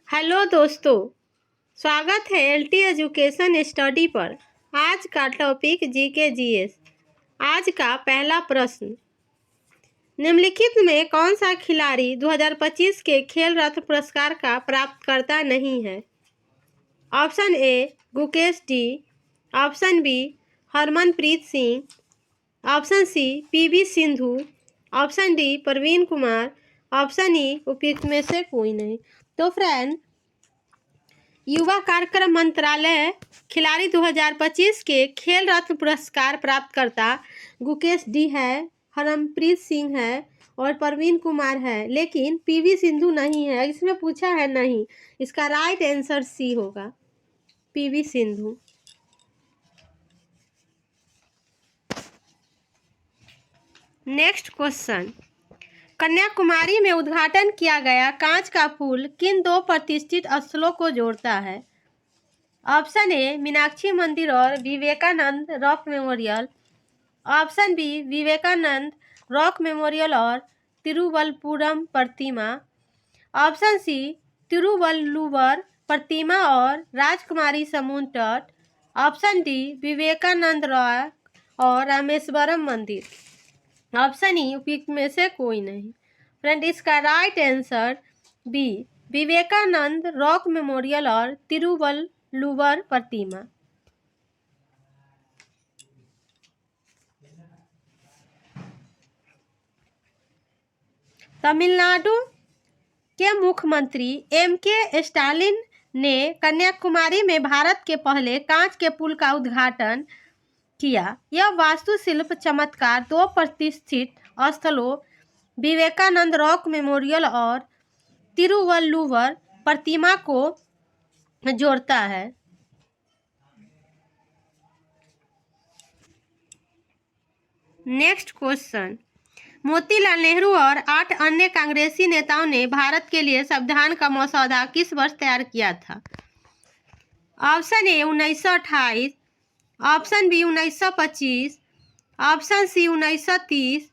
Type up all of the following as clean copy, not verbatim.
Hello दोस्तों, स्वागत है एलटी एजुकेशन स्टडी पर। आज का टॉपिक जीके जीएस। आज का पहला प्रश्न, निम्नलिखित में कौन सा खिलाड़ी 2025 के खेल रत्न पुरस्कार का प्राप्तकर्ता नहीं है? Option A Gukesh D, option B Harmanpreet Singh, option C PV Sindhu, option D Praveen Kumar, option E उपयुक्त में से कोई नहीं। तो फ्रेंड, युवा कार्यक्रम मंत्रालय खिलाड़ी 2025 के खेल रत्न पुरस्कार प्राप्तकर्ता गुकेश डी है, हरमनप्रीत सिंह है और प्रवीण कुमार है, लेकिन पीवी सिंधु नहीं है। इसमें पूछा है नहीं, इसका राइट आंसर सी होगा, PV Sindhu. Next question, Kanyakumari में उद्घाटन किया गया कांच का पुल किन दो प्रतिष्ठित स्थलों को जोड़ता है? ऑप्शन ए मीनाक्षी मंदिर और Vivekananda rock memorial, option B Vivekananda rock memorial और तिरुवल्लुवर प्रतिमा, ऑप्शन सी तिरुवल्लुवर प्रतिमा और राजकुमारी समुद्र तट, ऑप्शन डी विवेकानंद रॉक और रामेश्वरम मंदिर। ऑप्शन ई उपयुक्त में से कोई नहीं। फ्रेंड, इसका right answer B Vivekananda rock memorial और तिरुवल्लुवर प्रतिमा। तमिलनाडु के मुख्यमंत्री एम.के. स्टालिन ने कन्याकुमारी में भारत के पहले कांच के पुल का उद्घाटन किया। यह वास्तुशिल्प चमत्कार दो प्रतिष्ठित स्थलों विवेकानंद रॉक मेमोरियल और तिरुवल्लुवर प्रतिमा को जोड़ता है। नेक्स्ट क्वेश्चन, मोतीलाल नेहरू और 8 अन्य कांग्रेसी नेताओं ने भारत के लिए संविधान का मसौदा किस वर्ष तैयार किया था? Option A 1928, option B 1925, option C 1930,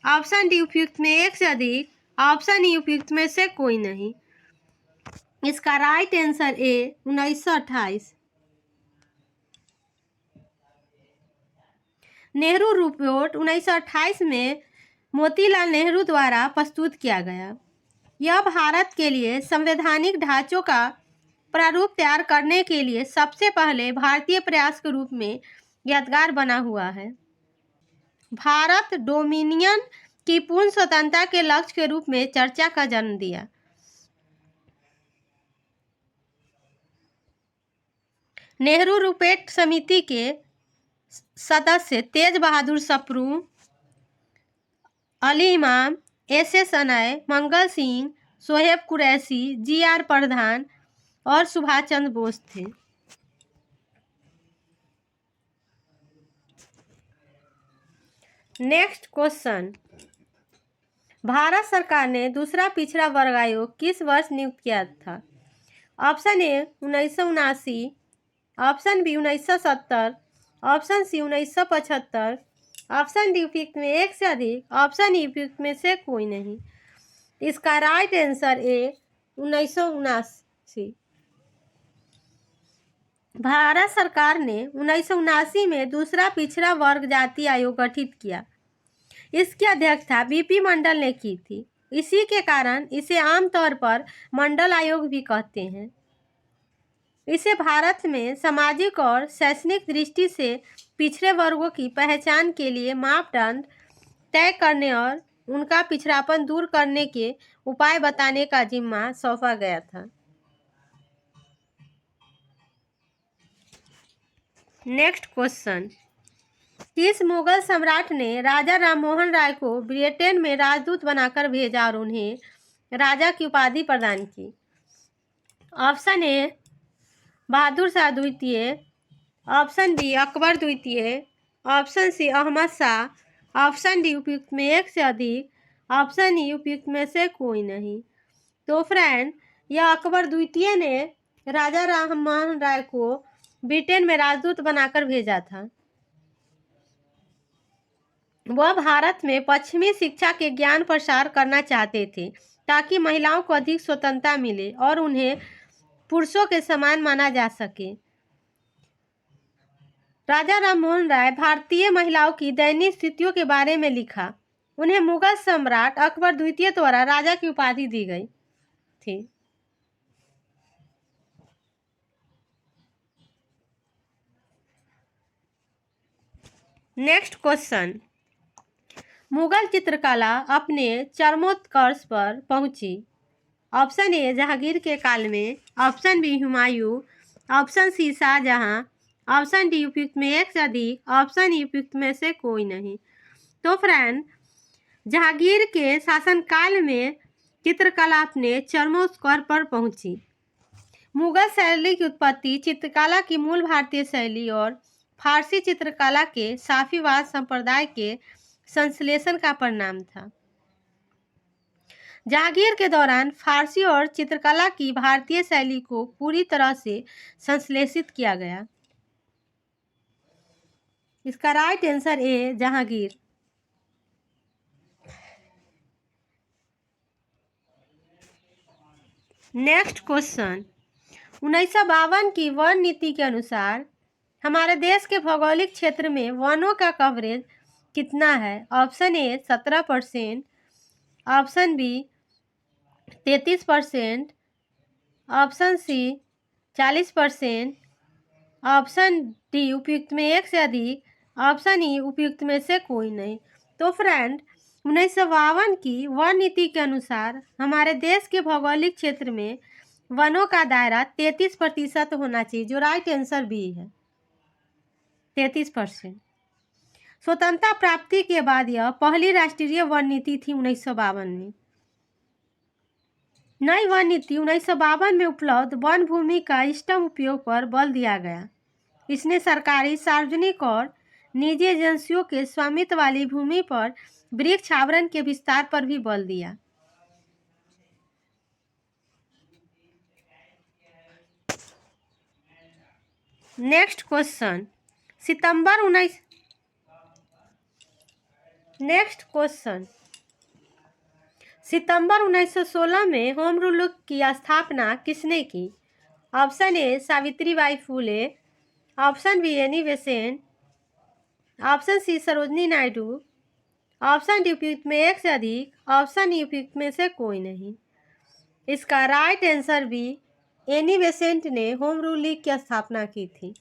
option D उपयुक्त में एक से अधिक, ऑप्शन ई उपयुक्त में से कोई नहीं। इसका right answer A 1928। Nehru report 1928 में मोतीलाल नेहरू द्वारा प्रस्तुत किया गया। यह भारत के लिए संवैधानिक ढांचों का प्रारूप तैयार करने के लिए सबसे पहले भारतीय प्रयास के रूप में यादगार बना हुआ है। भारत डोमिनियन की पूर्ण स्वतंत्रता के लक्ष्य के रूप में चर्चा का जन्म दिया। नेहरू रिपोर्ट समिति के सदस्य तेज बहादुर सप्रू, अली इमाम, एस.ए. सनाय, मंगल सिंह, सोहेब कुरैशी, जी.आर. प्रधान और सुभाष चंद्र बोस थे। नेक्स्ट क्वेश्चन, भारत सरकार ने दूसरा पिछड़ा वर्ग आयोग किस वर्ष नियुक्त किया था? Option A 1979, option B 1970, option C 1975, option D उपयुक्त में एक से अधिक, ऑप्शन ई उपयुक्त में से कोई नहीं। इसका राइट आंसर ए 1979। भारत सरकार ने 1979 में दूसरा पिछड़ा वर्ग जाति आयोग गठित किया। इसकी अध्यक्षता बीपी मंडल ने की थी। इसी के कारण इसे आमतौर पर मंडल आयोग भी कहते हैं। इसे भारत में सामाजिक और शैक्षणिक दृष्टि से पिछड़े वर्गों की पहचान के लिए मापदंड तय करने और उनका पिछड़ापन दूर करने के उपाय बताने का जिम्मा सौंपा गया था। नेक्स्ट क्वेश्चन, किस मुगल सम्राट ने राजा राममोहन राय को ब्रिटेन में राजदूत बनाकर भेजा और उन्हें राजा की उपाधि प्रदान की? ऑप्शन ए बहादुर शाह द्वितीय, ऑप्शन बी अकबर द्वितीय, option C Ahmad Shah, option D उपयुक्त में एक से अधिक, ऑप्शन ई उपयुक्त में से कोई नहीं। तो फ्रेंड, यह अकबर द्वितीय ने राजा राममोहन राय को ब्रिटेन में राजदूत बनाकर भेजा था। वह भारत में पश्चिमी शिक्षा के ज्ञान प्रसार करना चाहते थे ताकि महिलाओं को अधिक स्वतंत्रता मिले और उन्हें पुरुषों के समान माना जा सके। राजा राममोहन राय भारतीय महिलाओं की दयनीय स्थितियों के बारे में लिखा। उन्हें मुगल सम्राट अकबर द्वितीय द्वारा राजा की उपाधि दी गई थी। नेक्स्ट क्वेश्चन, मुगल चित्रकला अपने चरमोत्कर्ष पर पहुंची। ऑप्शन ए जहांगीर के काल में, option B Humayun, option C Shah Jahan, option D उपयुक्त में एक से अधिक, ऑप्शन ई उपयुक्त में से कोई नहीं। तो फ्रेंड, जहांगीर के शासनकाल में चित्रकला अपने चरमोत्कर्ष पर पहुंची। मुगल शैली की उत्पत्ति चित्रकला की मूल भारतीय शैली और फारसी चित्रकला के साफीवाद संप्रदाय के संश्लेषण का परिणाम था। जहांगीर के दौरान फारसी और चित्रकला की भारतीय शैली को पूरी तरह से संश्लेषित किया गया। इसका right answer A Jahangir. Next question, 1952 की वन नीति के अनुसार हमारे देश के भौगोलिक क्षेत्र में वनों का कवरेज कितना है? Option A 17%, option B 33%, option C 40%, option D उपयुक्त में एक से अधिक, ऑप्शन ई उपयुक्त में से कोई नहीं। तो फ्रेंड, 1952 की वन नीति के अनुसार हमारे देश के भौगोलिक क्षेत्र में वनों का दायरा 33% होना चाहिए, जो राइट आंसर बी है, 33%। स्वतंत्रता प्राप्ति के बाद यह पहली राष्ट्रीय वन नीति थी 1952 में। नई वन नीति 1952 में उपलब्ध वन भूमि का इष्टतम उपयोग पर बल दिया गया। इसने सरकारी, सार्वजनिक और निजी एजेंसियों के स्वामित्व वाली भूमि पर वृक्ष आवरण के विस्तार पर भी बल दिया। नेक्स्ट क्वेश्चन, सितंबर 1916 में होम रूल की स्थापना किसने की? Option A Savitribai Phule, option B Annie Besant, option C Sarojini Naidu, option D उपयुक्त में एक से अधिक, ऑप्शन ई उपयुक्त में से कोई नहीं। इसका right answer B Annie Besant ने होम रूल लीग की स्थापना की थी।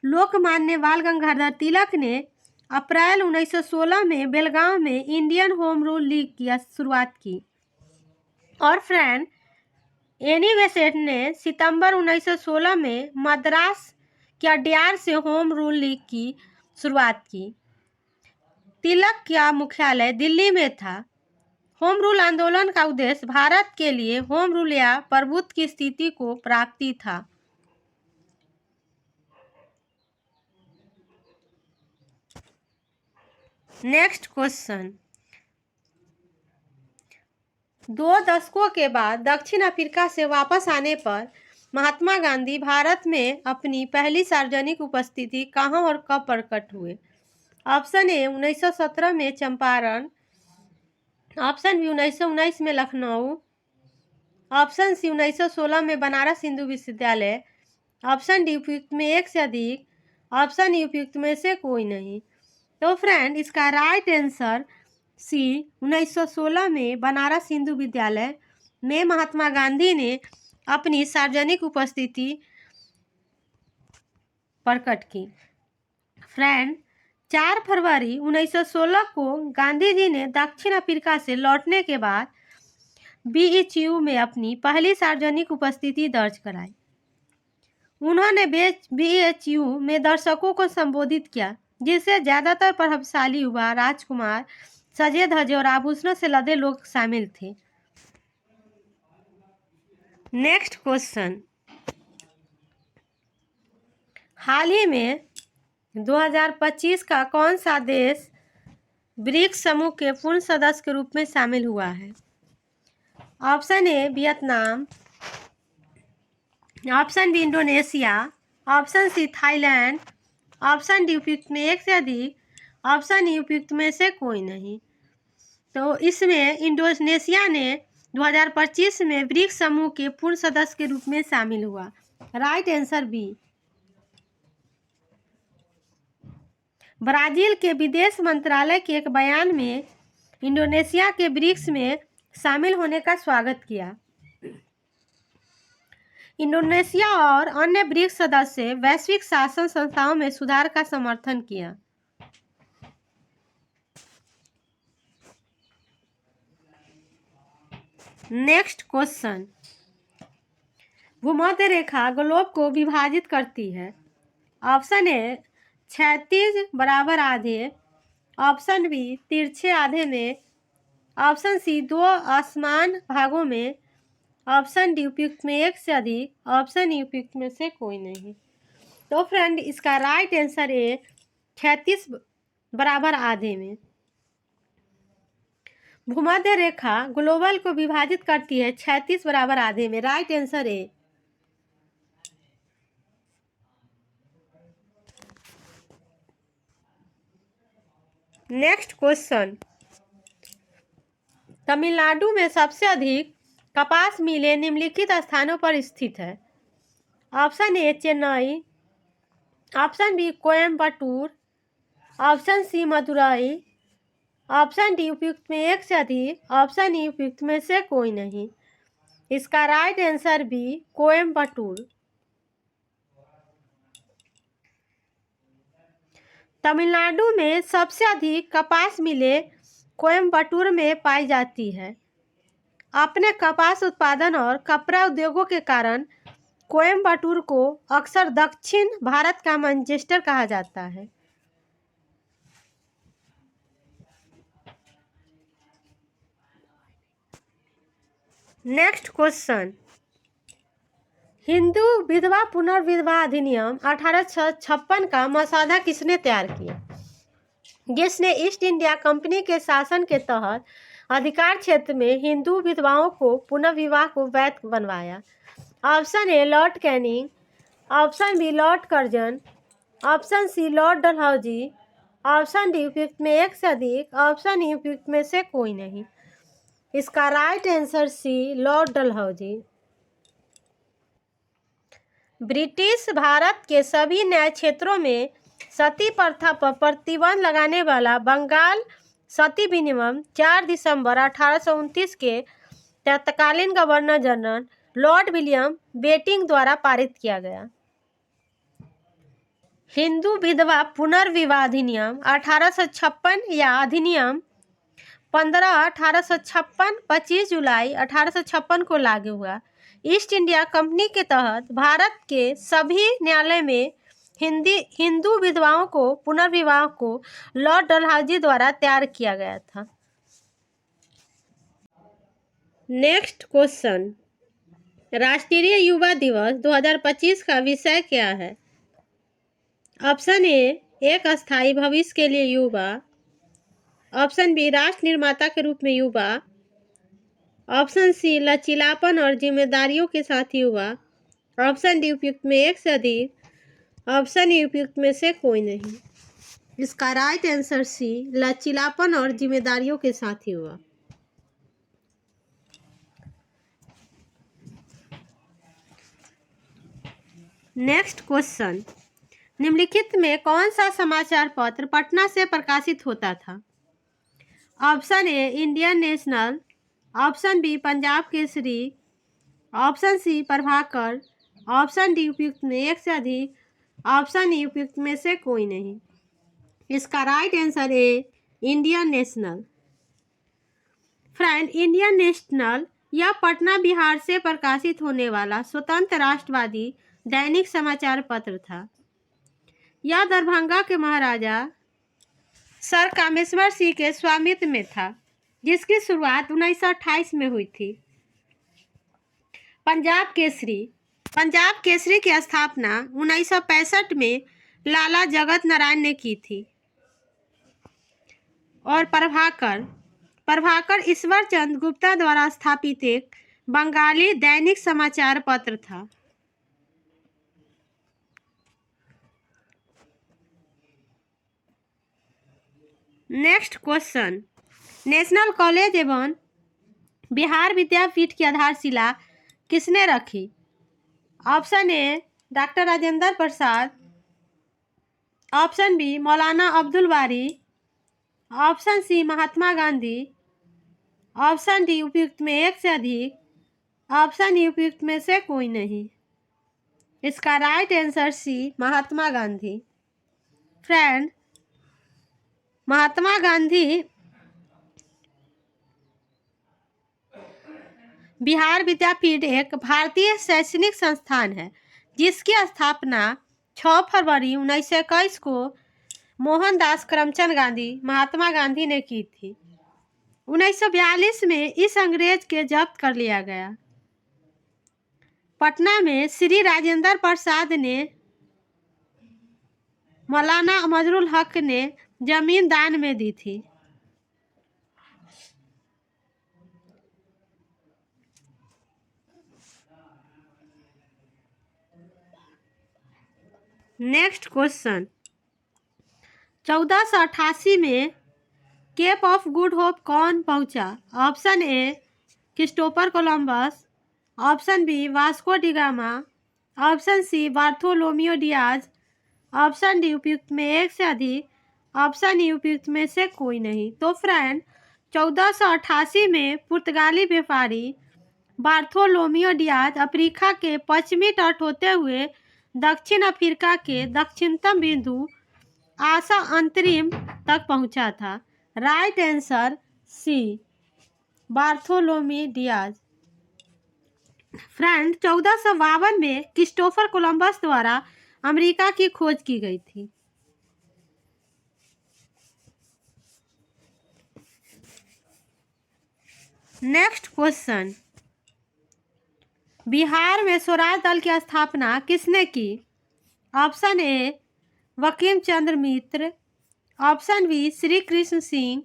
लोकमान्य बाल गंगाधर तिलक ने अप्रैल 1916 में बेलगांव में इंडियन होम रूल लीग की शुरुआत की और फ्रेंड, एनी बेसेंट ने सितंबर 1916 में मद्रास के अड्यार से होम रूल लीग की शुरुआत की। तिलक का मुख्यालय दिल्ली में था। होम रूल आंदोलन का उद्देश्य भारत के लिए होम रूल या प्रभुत्व की स्थिति को प्राप्ति था। नेक्स्ट क्वेश्चन, 2 दशकों के बाद दक्षिण अफ्रीका से वापस आने पर महात्मा गांधी भारत में अपनी पहली सार्वजनिक उपस्थिति कहाँ और कब प्रकट हुए? ऑप्शन ए 1917 में चंपारण, ऑप्शन बी 1919 में लखनऊ, ऑप्शन सी 1916 में बनारस हिंदू विश्वविद्यालय, ऑप्शन डी उपयुक्त में एक से अधिक, ऑप्शन ई उपयुक्त में से कोई नहीं। तो फ्रेंड, इसका राइट आंसर सी 1916 में बनारस हिंदू विद्यालय में महात्मा गांधी ने अपनी सार्वजनिक उपस्थिति प्रकट की। फ्रेंड, 4 फरवरी 1916 को गांधी जी ने दक्षिण अफ्रीका से लौटने के बाद BHU में अपनी पहली सार्वजनिक उपस्थिति दर्ज कराई। उन्होंने BHU में दर्शकों को संबोधित किया, जिससे ज्यादातर प्रभावशाली युवा राजकुमार, सजे धजे और आभूषणों से लदे लोग शामिल थे। नेक्स्ट क्वेश्चन, हाल ही में 2025 का कौन सा देश ब्रिक्स समूह के पूर्ण सदस्य के रूप में शामिल हुआ है? Option A Vietnam, option B Indonesia, option C Thailand, option D उपयुक्त में एक से अधिक, ऑप्शन ई उपयुक्त में से कोई नहीं। तो इसमें इंडोनेशिया ने 2025 में ब्रिक्स समूह के पूर्ण सदस्य के रूप में शामिल हुआ? Right answer B. ब्राजील के विदेश मंत्रालय के एक बयान में इंडोनेशिया के ब्रिक्स में शामिल होने का स्वागत किया। इंडोनेशिया और अन्य ब्रिक्स सदस्य वैश्विक शासन संस्थाओं में सुधार का समर्थन किया। नेक्स्ट क्वेश्चन, भूमध्य रेखा ग्लोब को विभाजित करती है? ऑप्शन ए क्षैतिज बराबर आधे, ऑप्शन बी तिरछे आधे में, ऑप्शन सी दो असमान भागों में, ऑप्शन डी उपयुक्त में एक से अधिक, ऑप्शन ई उपयुक्त में से कोई नहीं। तो फ्रेंड इसका राइट आंसर है 36 बराबर आधे में। भूमध्य रेखा ग्लोबल को विभाजित करती है 36 बराबर आधे में। राइट आंसर है। नेक्स्ट क्वेश्चन, तमिलनाडु में सबसे अधिक कपास मिलें निम्नलिखित स्थानों पर स्थित है? Option A Chennai, option B Coimbatore, option C Madurai, option D उपयुक्त में एक से अधिक, ऑप्शन ई उपयुक्त में से कोई नहीं। इसका right answer B Coimbatore. Tamil Nadu में सबसे अधिक कपास मिलें कोयम्बटूर में पाई जाती है। अपने कपास उत्पादन और कपड़ा उद्योगों के कारण कोयम्बटूर को अक्सर दक्षिण भारत का मैनचेस्टर कहा जाता है। नेक्स्ट क्वेश्चन, हिंदू विधवा पुनर्विवाह अधिनियम 1856 का मसौदा किसने तैयार किया? जिसने ईस्ट इंडिया कंपनी के शासन के तहत अधिकार क्षेत्र में हिंदू विधवाओं को पुनर्विवाह को वैध बनवाया? Option A lord Canning, option B lord Curzon, option C lord Dalhousie, option D उपयुक्त में एक से अधिक, ऑप्शन ई उपयुक्त में से कोई नहीं। इसका right answer C lord Dalhousie. British भारत के सभी न्याय क्षेत्रों में सती प्रथा पर प्रतिबंध लगाने वाला बंगाल सती विनियम 4 दिसंबर 1829 के तत्कालीन governor general lord William Bentinck द्वारा पारित किया गया। हिंदू विधवा पुनर्विवाह अधिनियम 1856 या अधिनियम 15/1856 25 जुलाई 1856 को लागू हुआ। ईस्ट इंडिया कंपनी के तहत भारत के सभी न्यायालय में हिंदू विधवाओं को पुनर्विवाह को लॉर्ड डलहौजी द्वारा तैयार किया गया था। नेक्स्ट क्वेश्चन, राष्ट्रीय युवा दिवस 2025 का विषय क्या है? ऑप्शन ए एक अस्थायी भविष्य के लिए युवा, ऑप्शन बी राष्ट्र निर्माता के रूप में युवा, ऑप्शन सी लचीलापन और जिम्मेदारियों के साथ युवा, ऑप्शन डी उपयुक्त में एक से अधिक, ऑप्शन ई उपयुक्त में से कोई नहीं। इसका राइट आंसर सी लचीलापन और जिम्मेदारियों के साथ युवा। नेक्स्ट क्वेश्चन, निम्नलिखित में कौन सा समाचार पत्र पटना से प्रकाशित होता था? Option A Indian National, option B Punjab Kesari, option C Prabhakar, option D उपयुक्त में एक से अधिक, ऑप्शन ई उपयुक्त में से कोई नहीं। इसका राइट आंसर है Indian national. Friend, Indian national यह पटना बिहार से प्रकाशित होने वाला स्वतंत्र राष्ट्रवादी दैनिक समाचार पत्र था। यह दरभंगा के महाराजा सर कामेश्वर सिंह के स्वामित्व में था, जिसकी शुरुआत 1928 में हुई थी। पंजाब केसरी की स्थापना 1965 में लाला जगत नारायण ने की थी। और प्रभाकर ईश्वर चंद्र गुप्ता द्वारा स्थापित एक बंगाली दैनिक समाचार पत्र था। नेक्स्ट क्वेश्चन, नेशनल कॉलेज एवं बिहार विद्यापीठ की आधारशिला किसने रखी? Option A doctor Rajendra Prasad, option B Maulana Abdul Bari, option C Mahatma Gandhi, option D उपयुक्त में एक से अधिक, ऑप्शन ई उपयुक्त में से कोई नहीं। इसका राइट आंसर सी महात्मा गांधी। फ्रेंड, महात्मा गांधी बिहार विद्यापीठ एक भारतीय शैक्षणिक संस्थान है जिसकी स्थापना 6 फरवरी 1921 को मोहनदास करमचंद गांधी महात्मा गांधी ने की थी। 1942 में इस अंग्रेज के जब्त कर लिया गया। पटना में श्री राजेंद्र प्रसाद ने मौलाना मजरुल हक ने जमीन दान में दी थी। नेक्स्ट क्वेश्चन, 1488 में केप ऑफ गुड होप कौन पहुंचा? Option A Christopher Columbus, option B Vasco da Gama, option C Bartolomeu Dias, option D उपयुक्त में एक से अधिक, ऑप्शन ई उपयुक्त में से कोई नहीं। तो फ्रेंड, 1488 में पुर्तगाली व्यापारी बार्थोलोमियो डियाज अफ्रीका के पश्चिमी तट होते हुए दक्षिण अफ्रीका के दक्षिणतम बिंदु आशा अंतरिम तक पहुंचा था। Right answer C Bartholomew Dias. Friend, 1452 में क्रिस्टोफर कोलंबस द्वारा अमेरिका की खोज की गई थी। नेक्स्ट क्वेश्चन, बिहार में स्वराज दल की स्थापना किसने की? Option A Bankim Chandra Mitra, option B Shri Krishna Singh,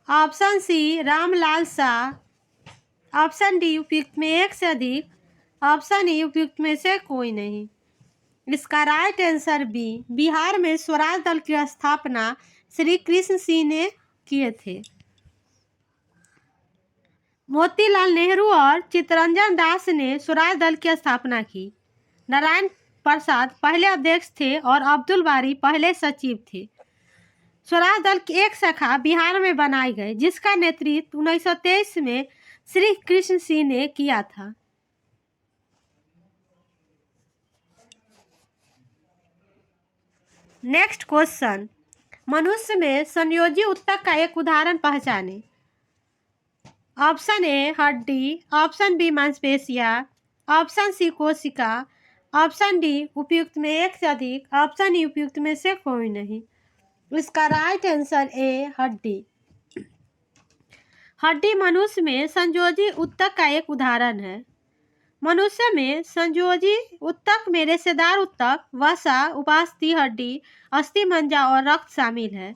option C Ramlal Shah, option D उपयुक्त में एक से अधिक, ऑप्शन ई उपयुक्त में से कोई नहीं। इसका राइट आंसर बी, बिहार में स्वराज दल की स्थापना श्री कृष्ण सिंह ने किए थे। मोतीलाल नेहरू और चित्तरंजन दास ने स्वराज दल की स्थापना की। नारायण प्रसाद पहले अध्यक्ष थे और अब्दुल बारी पहले सचिव थे। स्वराज दल की एक शाखा बिहार में बनाई गई जिसका नेतृत्व 1923 में श्री कृष्ण सिंह ने किया था। नेक्स्ट क्वेश्चन, मनुष्य में संयोजी ऊतक का एक उदाहरण पहचाने। ऑप्शन ए हड्डी, ऑप्शन बी मांसपेशियां, ऑप्शन सी कोशिका, ऑप्शन डी उपयुक्त में एक से अधिक, ऑप्शन ई उपयुक्त में से कोई नहीं। इसका राइट आंसर ए हड्डी। हड्डी मनुष्य में संयोजी ऊतक का एक उदाहरण है। मनुष्य में संयोजी ऊतक में रेशेदार ऊतक, वसा, उपास्थि हड्डी, अस्थिमज्जा और रक्त शामिल है।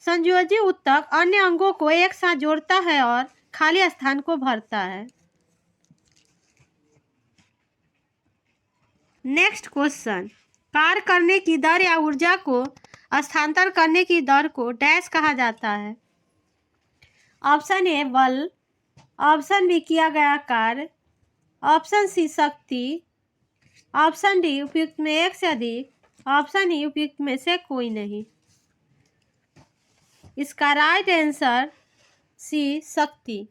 संयोजी ऊतक अन्य अंगों को एक साथ जोड़ता है और खाली स्थान को भरता है। नेक्स्ट क्वेश्चन, कार्य करने की दर या ऊर्जा को स्थानांतरण करने की दर को डैश कहा जाता है। ऑप्शन ए बल, ऑप्शन बी किया गया कार्य, ऑप्शन सी शक्ति, ऑप्शन डी उपयुक्त में एक से अधिक, ऑप्शन ई उपयुक्त में से कोई नहीं। इसका राइट आंसर सी शक्ति।